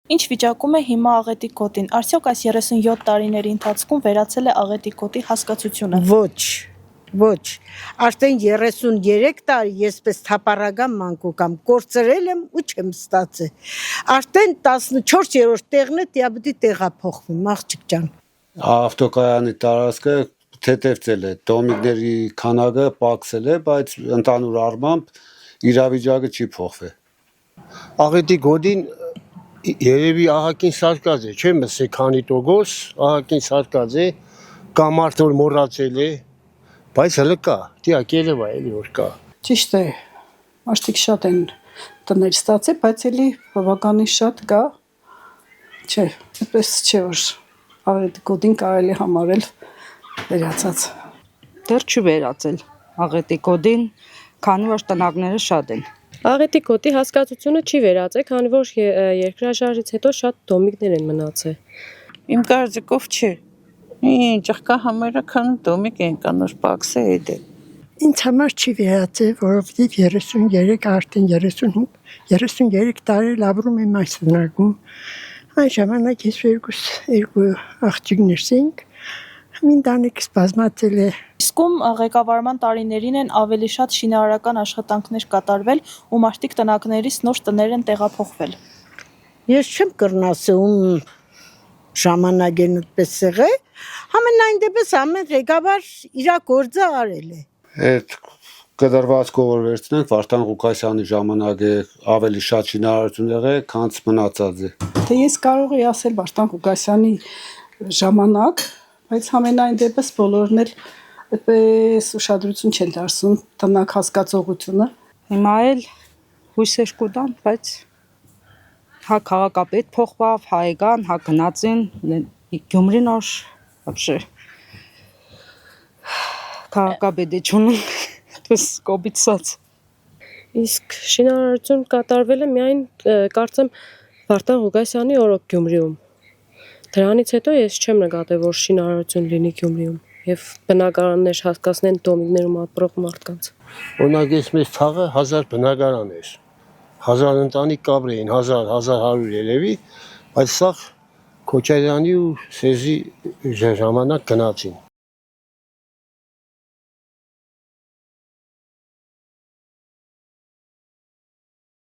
Ինչ վիճակում է հիմա Աղետի գոտին, արդյոք այս 37 տարիների ընթացքում վերացել է Աղետի գոտի հասկացությունը։ Ոչ, արդեն 33 տարի եսպես թափառական մանկուկ եմ, կորցրել եմ ու չեմ ստացել, արդեն 14-րդ տեղն է տիաբդի տեղափոխվում, աղջիկ ջան։ Ավտոկայանի տարածքը թեթևցել է, դոմիկների քանակը պակսել է, բայց ընդհանուր առմամբ իրավիճակը չի փոխվել։ Աղետի գոտին երևի ահագին սարկած է, չեմ ասել քանի տոկոս, ահագին սարկած է, կամ մարդ որ մոռացել է, բայց հələ կա, դիակելը վայ էլի որ կա։ Ճիշտ է, մարդիկ շատ են տներ ստացել, բայց էլի բավականին շատ կա, չէ, այդպես չէ որ Աղետի գոտին կարելի համարել վերացած։ Դեռ չի վերացել Աղետի գոտին, քանի որ տնակները շատ են։ Աղետի գոտի հասկացությունը չի վերացել, քանի որ երկրաշարժից հետո շատ դոմիկներ են մնացել։ Իմ կարծիքով չէ։ Ինչ աղկա համարը քան դոմիկ են կանոր պակսը էդե։ Ինձ համար չի վերացել, որովհետև 33 արդեն 33 տարի ապրում եմ այս բնակում։ Այն ժամանակ ես երկու աղջիկներ էինք, ընտանիքս բազմացել է։ Իսկում ղեկավարման տարիներին են ավելի շատ շինարարական աշխատանքներ կատարվել ու մարդիկ տնակներից նոր տներ են տեղափոխվել։ Ես չեմ կրնասում ժամանակեն այդպես եղել, համենայն դեպս ամեն ղեկավար իր գործը արել է։ Այդ կդրվածքով որ վերցնենք Վարդան Ղուկասյանի ժամանակ է ավելի շատ շինարարություն եղել, քան մնացած է։ Թե ես կարող եի ասել Վարդան Ղուկասյանի ժամանակ, բայց համենայն դեպս բոլորն էլ այդպես ուշադրություն չեն դարձնում տնակ հասկացողությունը։ Հիմա էլ հույսեր կուտան, բայց հա քաղաքապետ փոխվավ, հա եկան, հա գնացին, Գյումրին օր вообще քաղաքապետի չունեն, այդպես կոպիցած։ Իսկ շինարարություն կատարվել է միայն կարծեմ Վարդան Ղուկասյանի օրոք Գյումրիում։ Դրանից հետո ես չեմ նկատել, որ շինարարություն լինի Գյումրիում եւ բնակարաններ հասկացնեն դոմիկներում ապրող մարդկանց։ Օրինակ ես մեզ թաղը 1000 բնակարան էր, 1000 ընտանիք կապրեին, 1000-1100 երևի, բայց սա Քոչարյանի ու Սերժի ժամանակ գնացին։